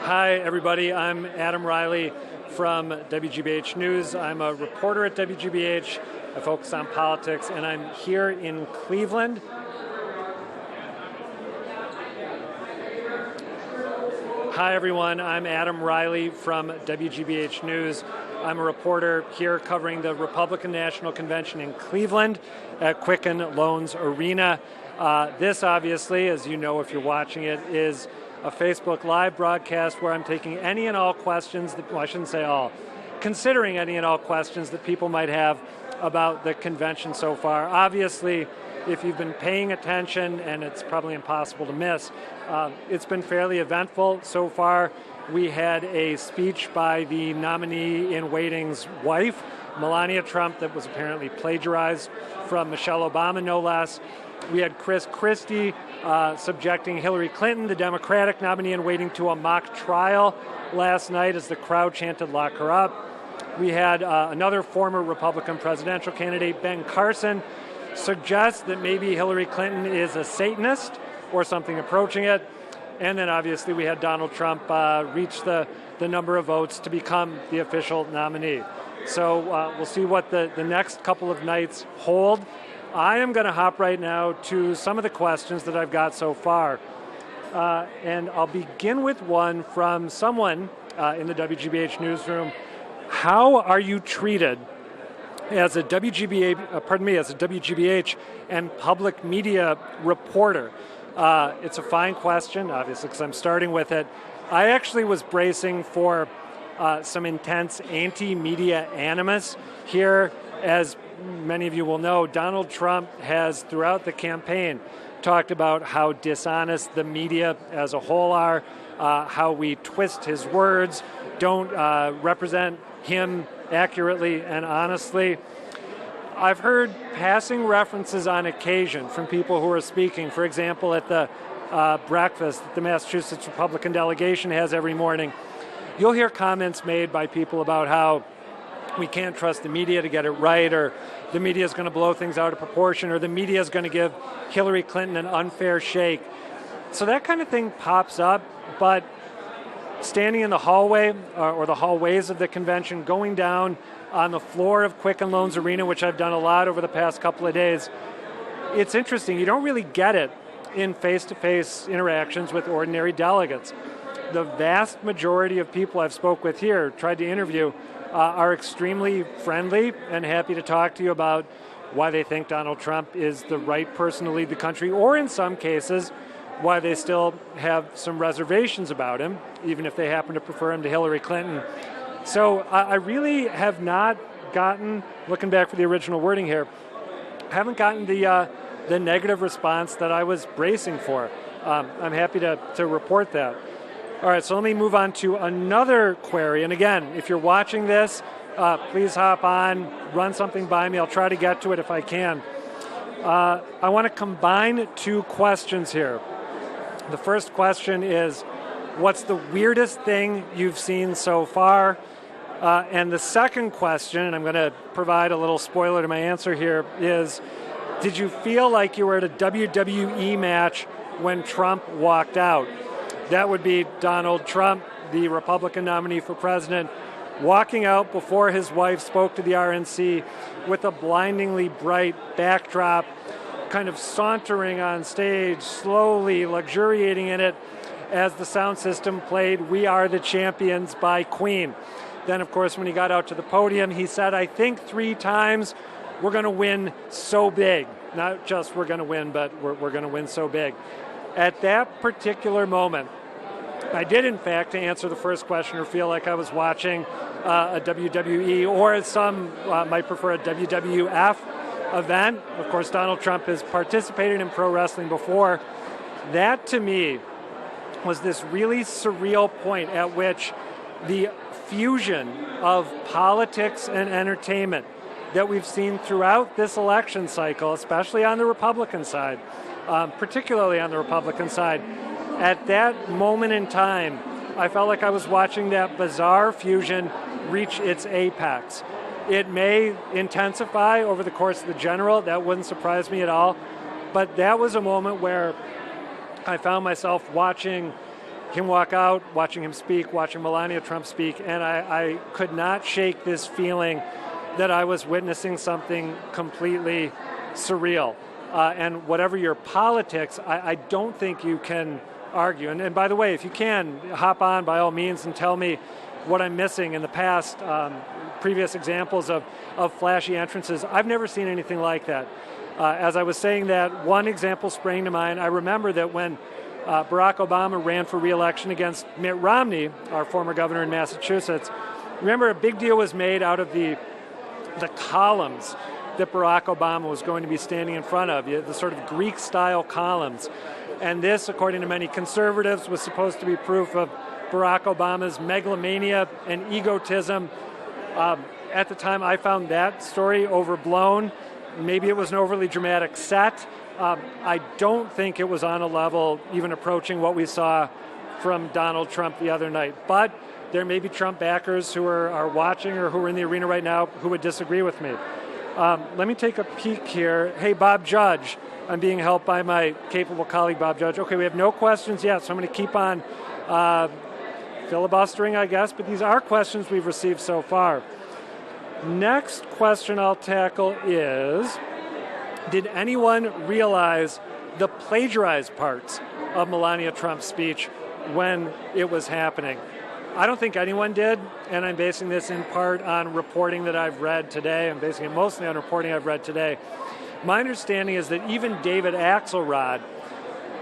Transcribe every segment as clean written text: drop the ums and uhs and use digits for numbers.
Hi, everybody. I'm Adam Reilly from WGBH News. I'm a reporter at WGBH. I focus on politics, and I'm here in Cleveland. Hi, everyone. I'm Adam Reilly from WGBH News. I'm a reporter here covering the Republican National Convention in Cleveland at Quicken Loans Arena. This, obviously, as you know if you're watching it, is a Facebook Live broadcast where I'm taking any and all questions, I shouldn't say all, considering any and all questions that people might have about the convention so far. Obviously, if you've been paying attention, and it's probably impossible to miss, it's been fairly eventful so far. We had a speech by the nominee-in-waiting's wife, Melania Trump, that was apparently plagiarized from Michelle Obama, no less. We had Chris Christie subjecting Hillary Clinton, the Democratic nominee-in-waiting, to a mock trial last night as the crowd chanted, "Lock her up." We had another former Republican presidential candidate, Ben Carson, suggest that maybe Hillary Clinton is a Satanist or something approaching it. And then obviously we had Donald Trump reach the number of votes to become the official nominee. So we'll see what the next couple of nights hold. I am going to hop right now to some of the questions that I've got so far. And I'll begin with one from someone in the WGBH newsroom. How are you treated as a WGBH and public media reporter? It's a fine question, obviously, because I'm starting with it. I actually was bracing for some intense anti-media animus here. As many of you will know, Donald Trump has, throughout the campaign, talked about how dishonest the media as a whole are, how we twist his words, don't represent him accurately and honestly. I've heard passing references on occasion from people who are speaking. For example, at the breakfast that the Massachusetts Republican delegation has every morning, you'll hear comments made by people about how we can't trust the media to get it right, or the media is going to blow things out of proportion, or the media is going to give Hillary Clinton an unfair shake. So that kind of thing pops up, but standing in the hallway or the hallways of the convention, going down on the floor of Quicken Loans Arena, which I've done a lot over the past couple of days, it's interesting. You don't really get it in face-to-face interactions with ordinary delegates. The vast majority of people I've spoke with here, tried to interview, are extremely friendly and happy to talk to you about why they think Donald Trump is the right person to lead the country, or in some cases, why they still have some reservations about him, even if they happen to prefer him to Hillary Clinton. So I really have not gotten, looking back for the original wording here, haven't gotten the negative response that I was bracing for. I'm happy to report that. All right, so let me move on to another query. And again, if you're watching this, please hop on, run something by me. I'll try to get to it if I can. I want to combine two questions here. The first question is, what's the weirdest thing you've seen so far? And the second question, and I'm going to provide a little spoiler to my answer here, is, did you feel like you were at a WWE match when Trump walked out? That would be Donald Trump, the Republican nominee for president, walking out before his wife spoke to the RNC with a blindingly bright backdrop, kind of sauntering on stage, slowly luxuriating in it as the sound system played "We Are the Champions" by Queen. Then, of course, when he got out to the podium, he said, I think 3 times, we're going to win so big. Not just we're going to win, but we're going to win so big. At that particular moment, I did, in fact, to answer the first question, or feel like I was watching a WWE, or as some might prefer, a WWF event. Of course, Donald Trump has participated in pro wrestling before. That, to me, was this really surreal point at which the fusion of politics and entertainment that we've seen throughout this election cycle, especially on the Republican side, particularly on the Republican side, at that moment in time, I felt like I was watching that bizarre fusion reach its apex. It may intensify over the course of the general. That wouldn't surprise me at all. But that was a moment where I found myself watching him walk out, watching him speak, watching Melania Trump speak, and I could not shake this feeling that I was witnessing something completely surreal. And whatever your politics, I don't think you can argue. And by the way, if you can, hop on by all means and tell me what I'm missing in the past, previous examples of flashy entrances. I've never seen anything like that. As I was saying that, one example sprang to mind. I remember that when Barack Obama ran for re-election against Mitt Romney, our former governor in Massachusetts, remember a big deal was made out of the columns that Barack Obama was going to be standing in front of, the sort of Greek-style columns. And this, according to many conservatives, was supposed to be proof of Barack Obama's megalomania and egotism. At the time, I found that story overblown. Maybe it was an overly dramatic set. I don't think it was on a level even approaching what we saw from Donald Trump the other night. But there may be Trump backers who are watching or who are in the arena right now who would disagree with me. Let me take a peek here. Hey, Bob Judge. I'm being helped by my capable colleague, Bob Judge. Okay, we have no questions yet, so I'm going to keep on filibustering, I guess, but these are questions we've received so far. Next question I'll tackle is, did anyone realize the plagiarized parts of Melania Trump's speech when it was happening? I don't think anyone did, and I'm basing this in part on reporting that I've read today. I'm basing it mostly on reporting I've read today. My understanding is that even David Axelrod,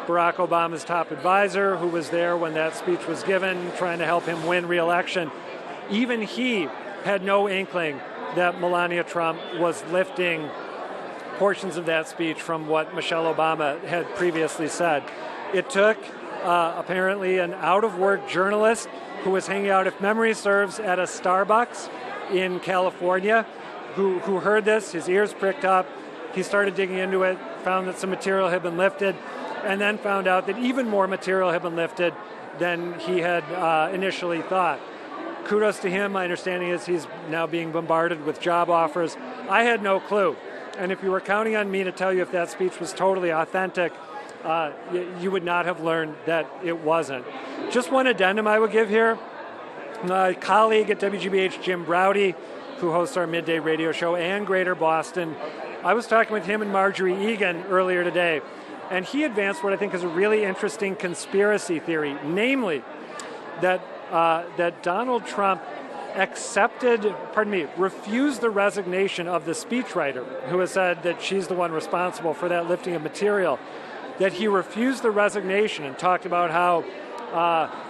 Barack Obama's top advisor, who was there when that speech was given, trying to help him win re-election, even he had no inkling that Melania Trump was lifting portions of that speech from what Michelle Obama had previously said. It took apparently an out-of-work journalist who was hanging out, if memory serves, at a Starbucks in California, who heard this, his ears pricked up, he started digging into it, found that some material had been lifted, and then found out that even more material had been lifted than he had initially thought. Kudos to him. My understanding is he's now being bombarded with job offers. I had no clue. And if you were counting on me to tell you if that speech was totally authentic, you would not have learned that it wasn't. Just one addendum I would give here. My colleague at WGBH, Jim Browdy, who hosts our midday radio show, and Greater Boston, I was talking with him and Marjorie Egan earlier today, and he advanced what I think is a really interesting conspiracy theory, namely that Donald Trump refused the resignation of the speechwriter who has said that she's the one responsible for that lifting of material, that he refused the resignation and talked about how,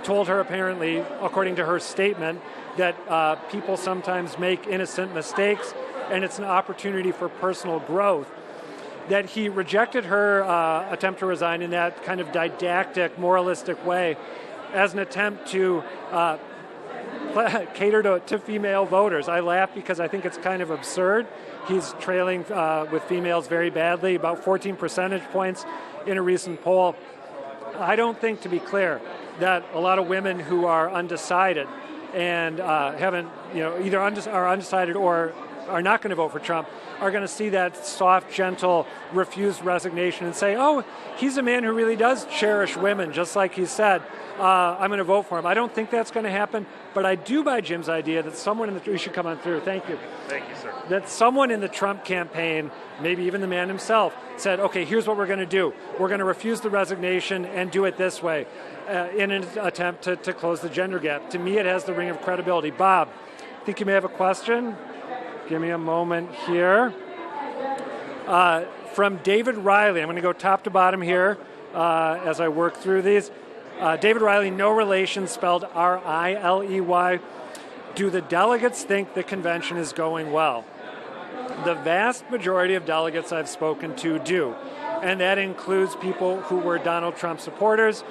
told her apparently, according to her statement, that people sometimes make innocent mistakes and it's an opportunity for personal growth, that he rejected her attempt to resign in that kind of didactic, moralistic way as an attempt to cater to female voters. I laugh because I think it's kind of absurd. He's trailing with females very badly, about 14 percentage points in a recent poll. I don't think, to be clear, that a lot of women who are undecided and haven't, either are undecided or are not going to vote for Trump are going to see that soft, gentle, refused resignation and say, oh, he's a man who really does cherish women, just like he said. I'm going to vote for him. I don't think that's going to happen, but I do buy Jim's idea that someone in the... We should come on through. Thank you. Thank you, sir. That someone in the Trump campaign, maybe even the man himself, said, okay, here's what we're going to do. We're going to refuse the resignation and do it this way in an attempt to close the gender gap. To me, it has the ring of credibility. Bob, I think you may have a question. Give me a moment here. From David Reilly, I'm going to go top to bottom here as I work through these. David Reilly, no relation, spelled R-I-L-E-Y. Do the delegates think the convention is going well? The vast majority of delegates I've spoken to do, and that includes people who were Donald Trump supporters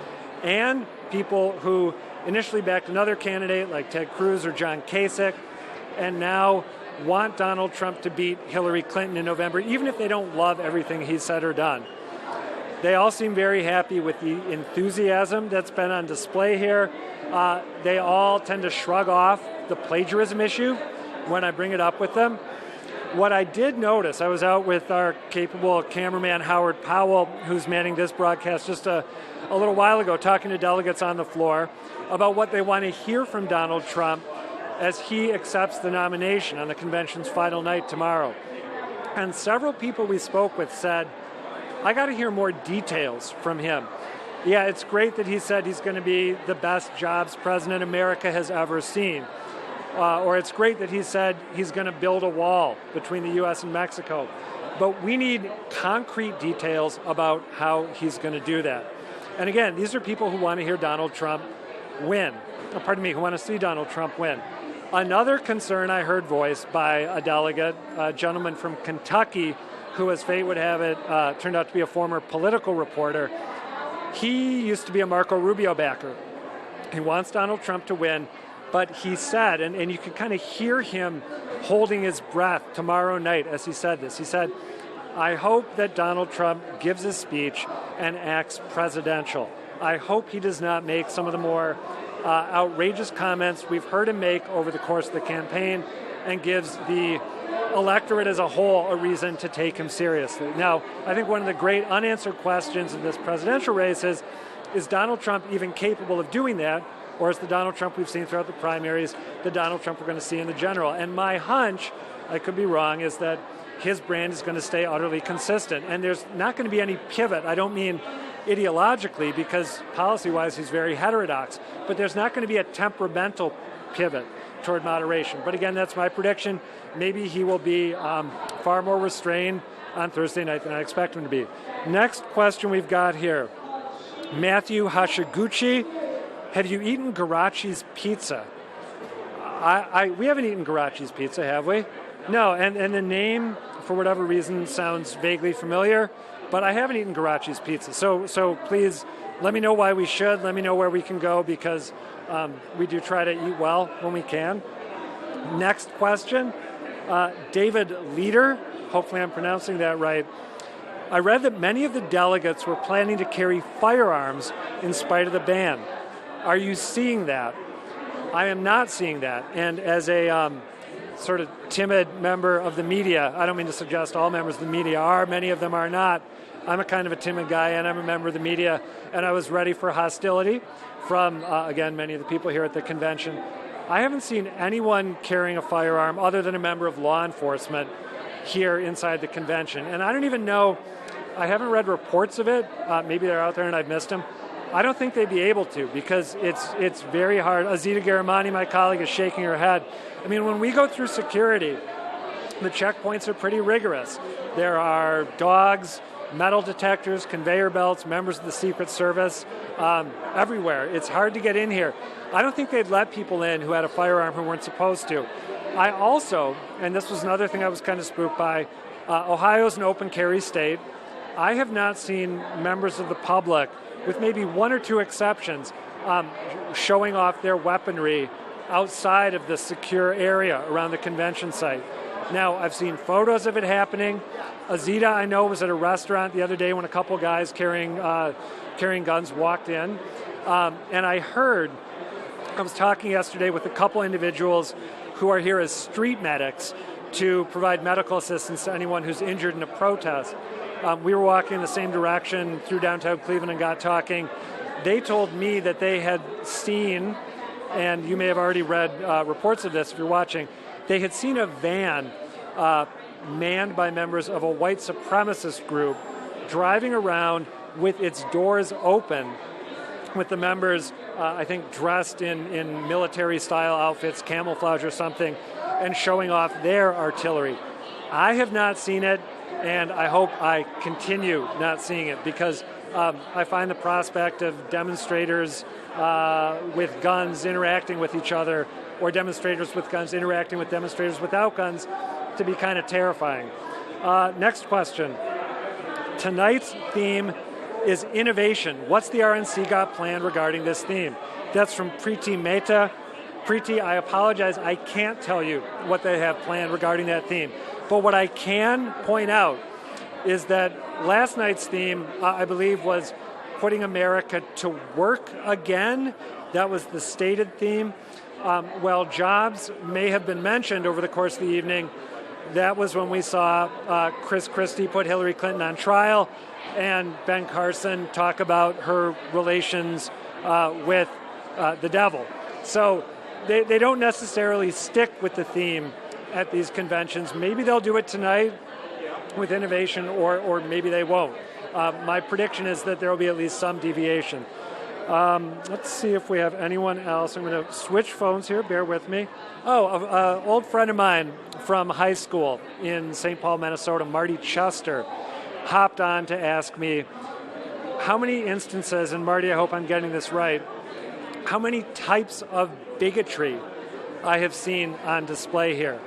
and people who initially backed another candidate like Ted Cruz or John Kasich, and now want Donald Trump to beat Hillary Clinton in November, even if they don't love everything he's said or done. They all seem very happy with the enthusiasm that's been on display here. They all tend to shrug off the plagiarism issue when I bring it up with them. What I did notice, I was out with our capable cameraman Howard Powell, who's manning this broadcast just a little while ago, talking to delegates on the floor about what they want to hear from Donald Trump as he accepts the nomination on the convention's final night tomorrow. And several people we spoke with said, I got to hear more details from him. Yeah, it's great that he said he's going to be the best jobs president America has ever seen. Or it's great that he said he's going to build a wall between the U.S. and Mexico. But we need concrete details about how he's going to do that. And again, these are people who want to hear Donald Trump win. Who want to see Donald Trump win. Another concern I heard voiced by a delegate, a gentleman from Kentucky, who, as fate would have it, turned out to be a former political reporter. He used to be a Marco Rubio backer. He wants Donald Trump to win. But he said, and you can kind of hear him holding his breath tomorrow night as he said this. He said, I hope that Donald Trump gives a speech and acts presidential. I hope he does not make some of the more outrageous comments we've heard him make over the course of the campaign and gives the electorate as a whole a reason to take him seriously. Now, I think one of the great unanswered questions in this presidential race is Donald Trump even capable of doing that? Or is the Donald Trump we've seen throughout the primaries the Donald Trump we're going to see in the general? And my hunch, I could be wrong, is that his brand is going to stay utterly consistent. And there's not going to be any pivot. I don't mean ideologically, because policy-wise he's very heterodox. But there's not going to be a temperamental pivot toward moderation. But again, that's my prediction. Maybe he will be far more restrained on Thursday night than I expect him to be. Next question we've got here. Matthew Hashiguchi. Have you eaten Garachi's pizza? We haven't eaten Garachi's pizza, have we? No, and the name, for whatever reason, sounds vaguely familiar, but I haven't eaten Garachi's pizza. So please let me know why we should. Let me know where we can go, because we do try to eat well when we can. Next question, David Leader. Hopefully I'm pronouncing that right. I read that many of the delegates were planning to carry firearms in spite of the ban. Are you seeing that? I am not seeing that. And as a sort of timid member of the media, I don't mean to suggest all members of the media are, many of them are not. I'm a kind of a timid guy, and I'm a member of the media, and I was ready for hostility from, again, many of the people here at the convention. I haven't seen anyone carrying a firearm other than a member of law enforcement here inside the convention. And I don't even know, I haven't read reports of it. Maybe they're out there and I've missed them. I don't think they'd be able to, because it's very hard. Azita Garamani, my colleague, is shaking her head. I mean, when we go through security, the checkpoints are pretty rigorous. There are dogs, metal detectors, conveyor belts, members of the Secret Service, everywhere. It's hard to get in here. I don't think they'd let people in who had a firearm who weren't supposed to. I also, and this was another thing I was kind of spooked by, Ohio's an open carry state. I have not seen members of the public, with maybe one or two exceptions, showing off their weaponry outside of the secure area around the convention site. Now, I've seen photos of it happening. Azita, I know, was at a restaurant the other day when a couple guys carrying guns walked in. And I was talking yesterday with a couple individuals who are here as street medics to provide medical assistance to anyone who's injured in a protest. We were walking in the same direction through downtown Cleveland and got talking. They told me that they had seen, and you may have already read reports of this if you're watching, they had seen a van manned by members of a white supremacist group driving around with its doors open, with the members, I think, dressed in military-style outfits, camouflage or something, and showing off their artillery. I have not seen it. And I hope I continue not seeing it, because I find the prospect of demonstrators with guns interacting with each other, or demonstrators with guns interacting with demonstrators without guns, to be kind of terrifying. Next question. Tonight's theme is innovation. What's the RNC got planned regarding this theme? That's from Preeti Mehta. Preeti, I apologize, I can't tell you what they have planned regarding that theme. But what I can point out is that last night's theme, I believe, was putting America to work again. That was the stated theme. While jobs may have been mentioned over the course of the evening, that was when we saw Chris Christie put Hillary Clinton on trial and Ben Carson talk about her relations with the devil. So they don't necessarily stick with the theme at these conventions. Maybe they'll do it tonight with innovation, or maybe they won't. My prediction is that there will be at least some deviation. Let's see if we have anyone else. I'm going to switch phones here. Bear with me. An old friend of mine from high school in St. Paul, Minnesota, Marty Chester, hopped on to ask me how many instances, and Marty, I hope I'm getting this right, how many types of bigotry I have seen on display here.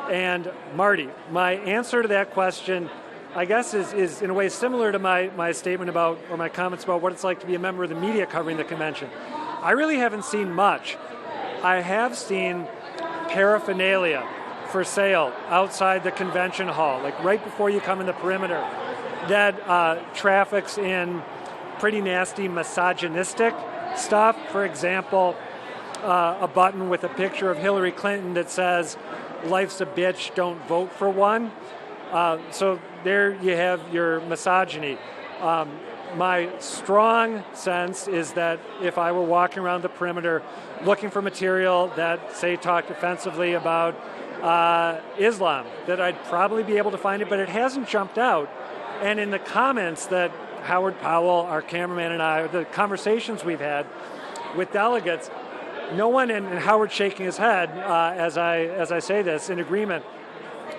And Marty, my answer to that question, I guess, is in a way similar to my statement about, or my comments about what it's like to be a member of the media covering the convention. I really haven't seen much. I have seen paraphernalia for sale outside the convention hall, like right before you come in the perimeter, that traffics in pretty nasty misogynistic stuff. For example, a button with a picture of Hillary Clinton that says, "Life's a bitch, don't vote for one." So there you have your misogyny. My strong sense is that if I were walking around the perimeter looking for material that, say, talked offensively about Islam, that I'd probably be able to find it, but it hasn't jumped out. And in the comments that Howard Powell, our cameraman, and I, the conversations we've had with delegates, no one, and Howard's shaking his head as I say this in agreement,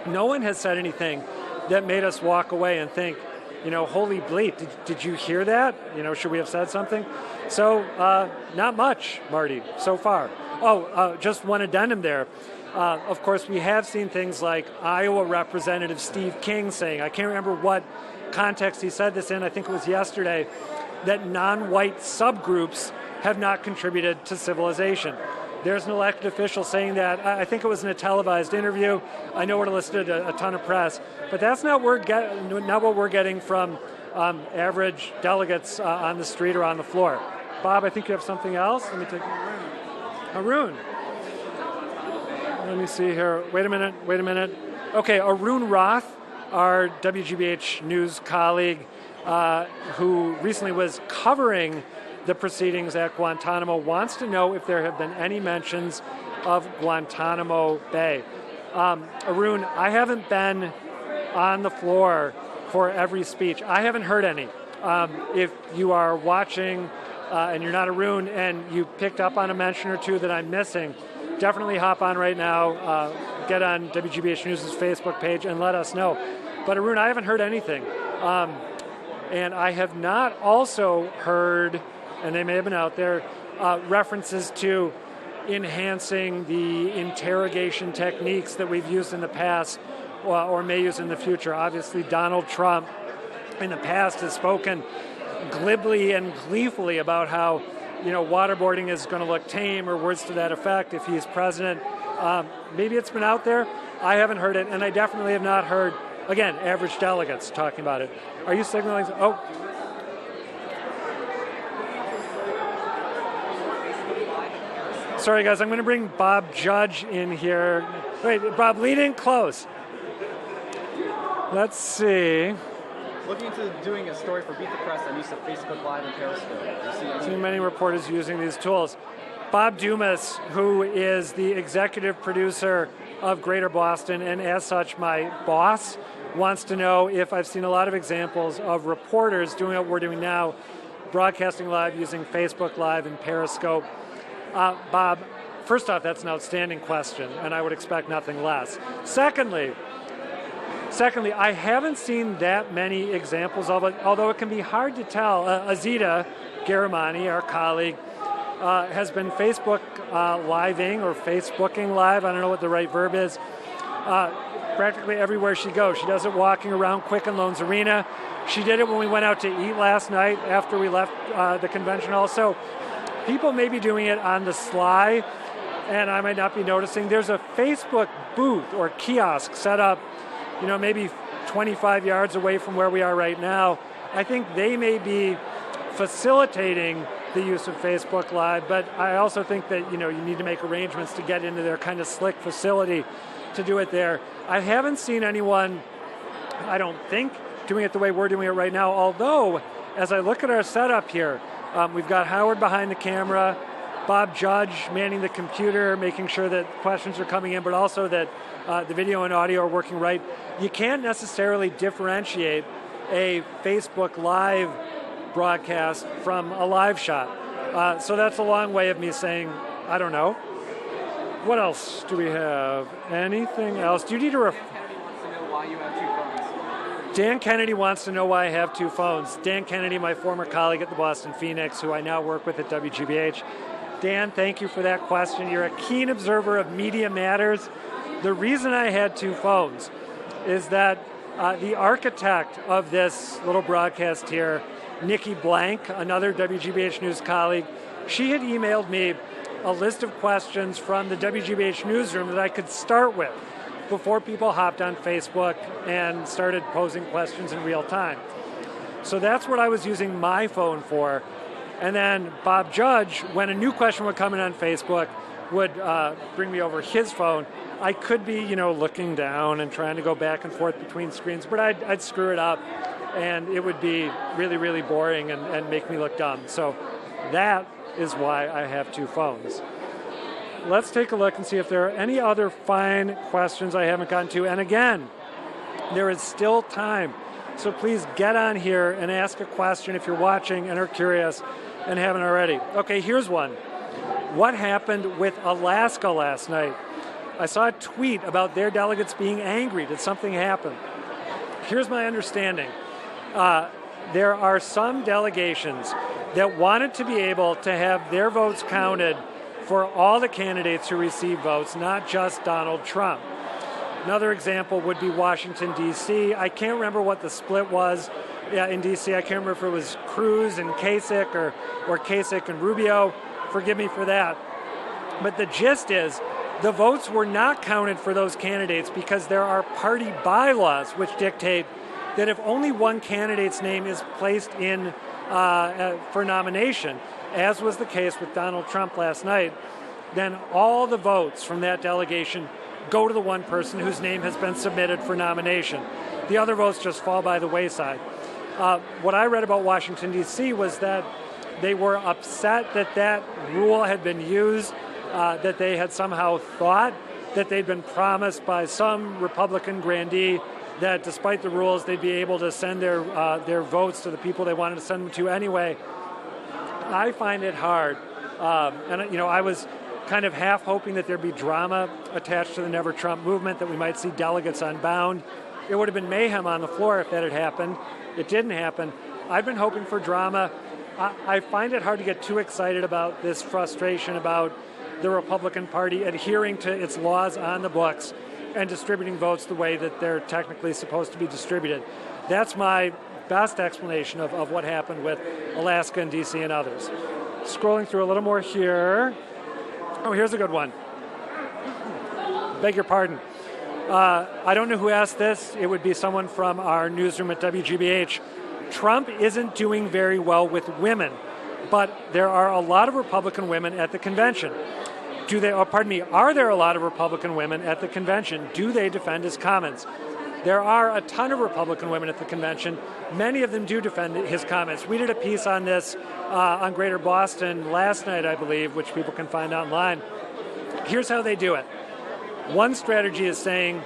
no one has said anything that made us walk away and think, holy bleep, did you hear that? Should we have said something? So not much, Marty, so far. Just one addendum there. Of course, we have seen things like Iowa Representative Steve King saying, I can't remember what context he said this in, I think it was yesterday, that non-white subgroups have not contributed to civilization. There's an elected official saying that. I think it was in a televised interview. I know it elicited a ton of press, but that's not what we're getting from average delegates on the street or on the floor. Bob, I think you have something else. Let me take Arun. Let me see here. Wait a minute. Okay, Arun Roth, our WGBH News colleague, who recently was covering the proceedings at Guantanamo, wants to know if there have been any mentions of Guantanamo Bay. Arun, I haven't been on the floor for every speech. I haven't heard any. If you are watching and you're not Arun and you picked up on a mention or two that I'm missing, definitely hop on right now, get on WGBH News' Facebook page and let us know. But Arun, I haven't heard anything. And I have not also heard, and they may have been out there, references to enhancing the interrogation techniques that we've used in the past or may use in the future. Obviously, Donald Trump in the past has spoken glibly and gleefully about how, waterboarding is going to look tame or words to that effect if he's president. Maybe it's been out there. I haven't heard it, and I definitely have not heard, again, average delegates talking about it. Are you signaling? Oh. Sorry, guys, I'm going to bring Bob Judge in here. Wait, Bob, lean in close. Let's see. Looking into doing a story for Beat the Press on use of Facebook Live and Periscope. Too many reporters using these tools. Bob Dumas, who is the executive producer of Greater Boston, and as such my boss, wants to know if I've seen a lot of examples of reporters doing what we're doing now, broadcasting live using Facebook Live and Periscope. Bob, first off, that's an outstanding question, and I would expect nothing less. Secondly, I haven't seen that many examples of it, although it can be hard to tell. Azita Garamani, our colleague, has been Facebook living or Facebooking live, I don't know what the right verb is, practically everywhere she goes. She does it walking around Quicken Loans Arena. She did it when we went out to eat last night after we left the convention hall. So people may be doing it on the sly, and I might not be noticing. There's a Facebook booth or kiosk set up, maybe 25 yards away from where we are right now. I think they may be facilitating the use of Facebook Live, but I also think that you need to make arrangements to get into their kind of slick facility to do it there. I haven't seen anyone, I don't think, doing it the way we're doing it right now, although as I look at our setup here, we've got Howard behind the camera, Bob Judge manning the computer, making sure that questions are coming in, but also that the video and audio are working right. You can't necessarily differentiate a Facebook Live broadcast from a live shot. So that's a long way of me saying, I don't know. What else do we have? Anything else? Do you need a Dan Kennedy wants to know why I have two phones. Dan Kennedy, my former colleague at the Boston Phoenix, who I now work with at WGBH. Dan, thank you for that question. You're a keen observer of media matters. The reason I had two phones is that the architect of this little broadcast here, Nikki Blank, another WGBH News colleague, she had emailed me a list of questions from the WGBH newsroom that I could start with before people hopped on Facebook and started posing questions in real time. So that's what I was using my phone for. And then Bob Judge, when a new question would come in on Facebook, would bring me over his phone. I could be, looking down and trying to go back and forth between screens, but I'd screw it up, and it would be really, really boring and make me look dumb. So that is why I have two phones. Let's take a look and see if there are any other fine questions I haven't gotten to. And again, there is still time. So please get on here and ask a question if you're watching and are curious and haven't already. Okay, here's one. What happened with Alaska last night? I saw a tweet about their delegates being angry. Did something happen? Here's my understanding. There are some delegations that wanted to be able to have their votes counted for all the candidates who receive votes, not just Donald Trump. Another example would be Washington, D.C. I can't remember what the split was in D.C. I can't remember if it was Cruz and Kasich or Kasich and Rubio. Forgive me for that. But the gist is the votes were not counted for those candidates because there are party bylaws which dictate that if only one candidate's name is placed in for nomination, as was the case with Donald Trump last night, then all the votes from that delegation go to the one person whose name has been submitted for nomination. The other votes just fall by the wayside. What I read about Washington, D.C. was that they were upset that that rule had been used, that they had somehow thought that they'd been promised by some Republican grandee that despite the rules, they'd be able to send their votes to the people they wanted to send them to anyway. I find it hard. And I was kind of half hoping that there'd be drama attached to the Never Trump movement, that we might see delegates unbound. It would have been mayhem on the floor if that had happened. It didn't happen. I've been hoping for drama. I find it hard to get too excited about this frustration about the Republican Party adhering to its laws on the books and distributing votes the way that they're technically supposed to be distributed. That's my best explanation of what happened with Alaska and D.C. and others. Scrolling through a little more here. Oh, here's a good one. Beg your pardon. I don't know who asked this. It would be someone from our newsroom at WGBH. Trump isn't doing very well with women, but there are a lot of Republican women at the convention. Are there a lot of Republican women at the convention? Do they defend his comments? There are a ton of Republican women at the convention. Many of them do defend his comments. We did a piece on this on Greater Boston last night, I believe, which people can find online. Here's how they do it. One strategy is saying,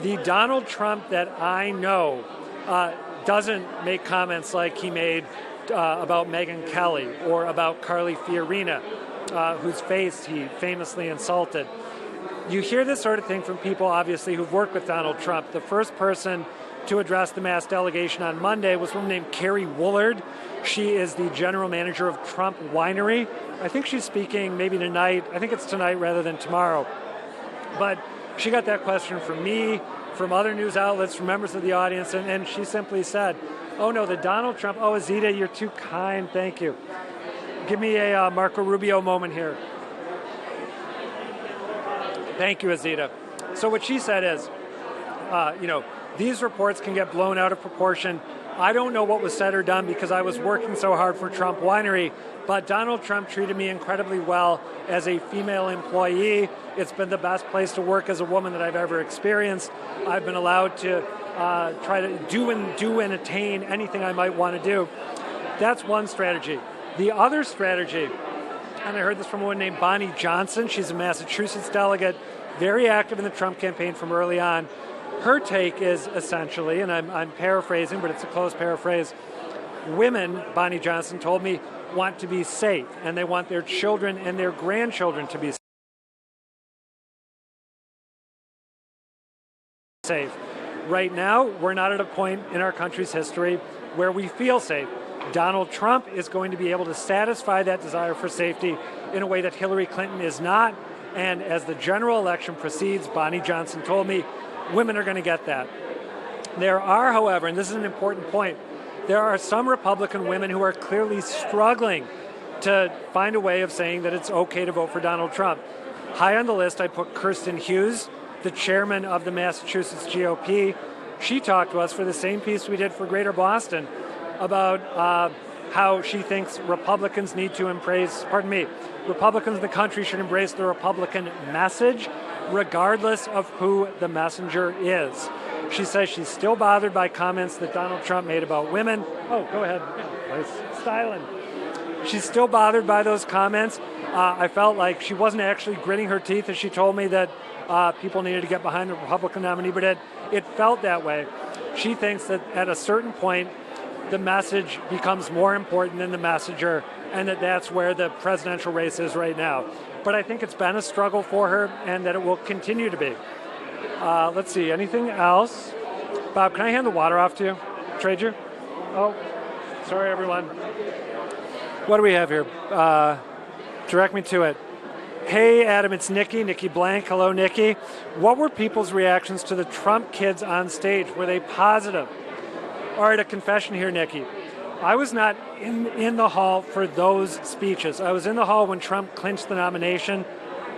the Donald Trump that I know doesn't make comments like he made about Megyn Kelly or about Carly Fiorina, whose face he famously insulted. You hear this sort of thing from people, obviously, who've worked with Donald Trump. The first person to address the mass delegation on Monday was a woman named Carrie Woolard. She is the general manager of Trump Winery. I think she's speaking maybe tonight. I think it's tonight rather than tomorrow. But she got that question from me, from other news outlets, from members of the audience, and she simply said, oh no, the Donald Trump, oh Azita, you're too kind, thank you. Give me a Marco Rubio moment here. Thank you, Azita. So what she said is, these reports can get blown out of proportion I don't know what was said or done because I was working so hard for Trump Winery, but Donald Trump treated me incredibly well as a female employee. It's been the best place to work as a woman that I've ever experienced. I've been allowed to try to do and attain anything I might want to do. That's one strategy. The other strategy, and I heard this from a woman named Bonnie Johnson. She's a Massachusetts delegate, very active in the Trump campaign from early on. Her take is essentially, and I'm paraphrasing, but it's a close paraphrase, women, Bonnie Johnson told me, want to be safe, and they want their children and their grandchildren to be safe. Right now, we're not at a point in our country's history where we feel safe. Donald Trump is going to be able to satisfy that desire for safety in a way that Hillary Clinton is not, and as the general election proceeds, Bonnie Johnson told me, women are going to get that. There are, however, and this is an important point, there are some Republican women who are clearly struggling to find a way of saying that it's okay to vote for Donald Trump. High on the list, I put Kirsten Hughes, the chairman of the Massachusetts GOP. She talked to us for the same piece we did for Greater Boston about how she thinks Republicans need to embrace, Republicans in the country should embrace the Republican message, regardless of who the messenger is. She says she's still bothered by comments that Donald Trump made about women. Oh, go ahead. Styling. She's still bothered by those comments. I felt like she wasn't actually gritting her teeth as she told me that people needed to get behind the Republican nominee, but it felt that way. She thinks that at a certain point, the message becomes more important than the messenger, and that's where the presidential race is right now. But I think it's been a struggle for her, and that it will continue to be. Let's see, anything else? Bob, can I hand the water off to you? Trade you? Oh, sorry, everyone. What do we have here? Direct me to it. Hey, Adam, it's Nikki Blank. Hello, Nikki. What were people's reactions to the Trump kids on stage? Were they positive? All right, a confession here, Nikki. I was not in the hall for those speeches. I was in the hall when Trump clinched the nomination.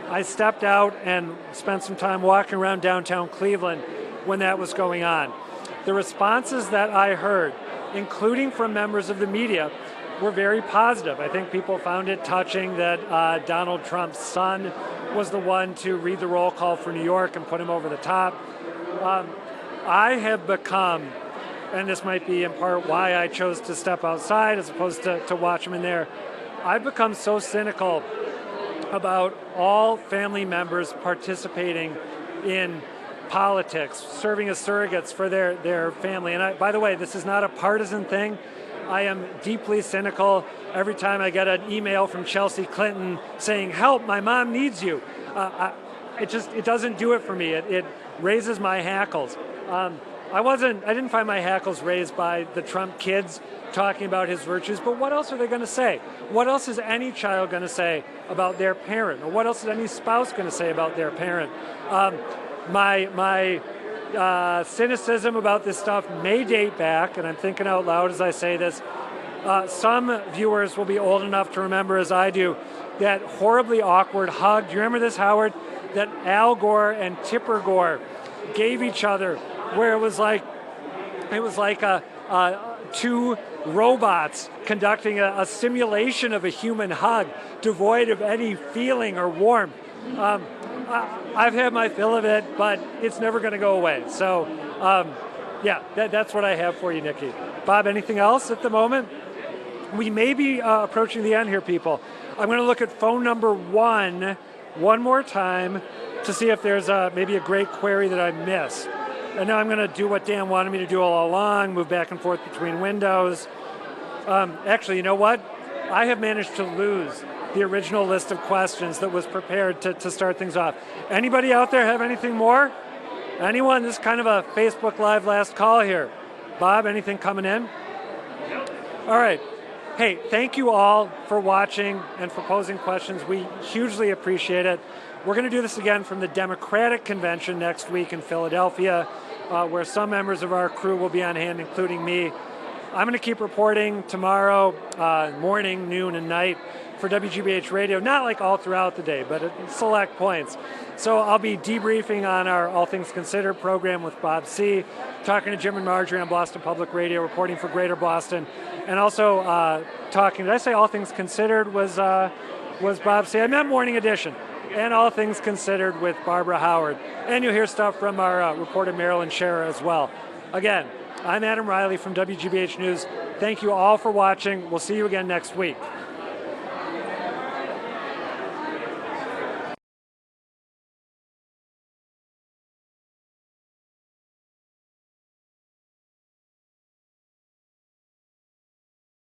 I stepped out and spent some time walking around downtown Cleveland when that was going on. The responses that I heard, including from members of the media, were very positive. I think people found it touching that Donald Trump's son was the one to read the roll call for New York and put him over the top. I have become, and this might be in part why I chose to step outside as opposed to watch him in there, I've become so cynical about all family members participating in politics, serving as surrogates for their family. And by the way, this is not a partisan thing. I am deeply cynical every time I get an email from Chelsea Clinton saying, help, my mom needs you. It doesn't do it for me. It raises my hackles. I didn't find my hackles raised by the Trump kids talking about his virtues, but what else are they going to say? What else is any child going to say about their parent? Or what else is any spouse going to say about their parent? My cynicism about this stuff may date back, and I'm thinking out loud as I say this. Some viewers will be old enough to remember, as I do, that horribly awkward hug. Do you remember this, Howard? That Al Gore and Tipper Gore gave each other, where it was like two robots conducting a simulation of a human hug, devoid of any feeling or warmth. I've had my fill of it, but it's never going to go away. So, that's what I have for you, Nikki. Bob, anything else at the moment? We may be approaching the end here, people. I'm going to look at phone number one more time to see if there's maybe a great query that I missed. And now I'm going to do what Dan wanted me to do all along, move back and forth between windows. Actually, you know what? I have managed to lose the original list of questions that was prepared to start things off. Anybody out there have anything more? Anyone? This is kind of a Facebook Live last call here. Bob, anything coming in? All right. Hey, thank you all for watching and for posing questions. We hugely appreciate it. We're going to do this again from the Democratic Convention next week in Philadelphia, where some members of our crew will be on hand, including me. I'm going to keep reporting tomorrow morning, noon, and night for WGBH Radio, not like all throughout the day, but at select points. So I'll be debriefing on our All Things Considered program with Bob C., talking to Jim and Marjorie on Boston Public Radio, reporting for Greater Boston, and also talking, did I say All Things Considered was Bob C.? I meant Morning Edition, and All Things Considered with Barbara Howard. And you'll hear stuff from our reporter Marilyn Scherer as well. Again, I'm Adam Reilly from WGBH News. Thank you all for watching. We'll see you again next week.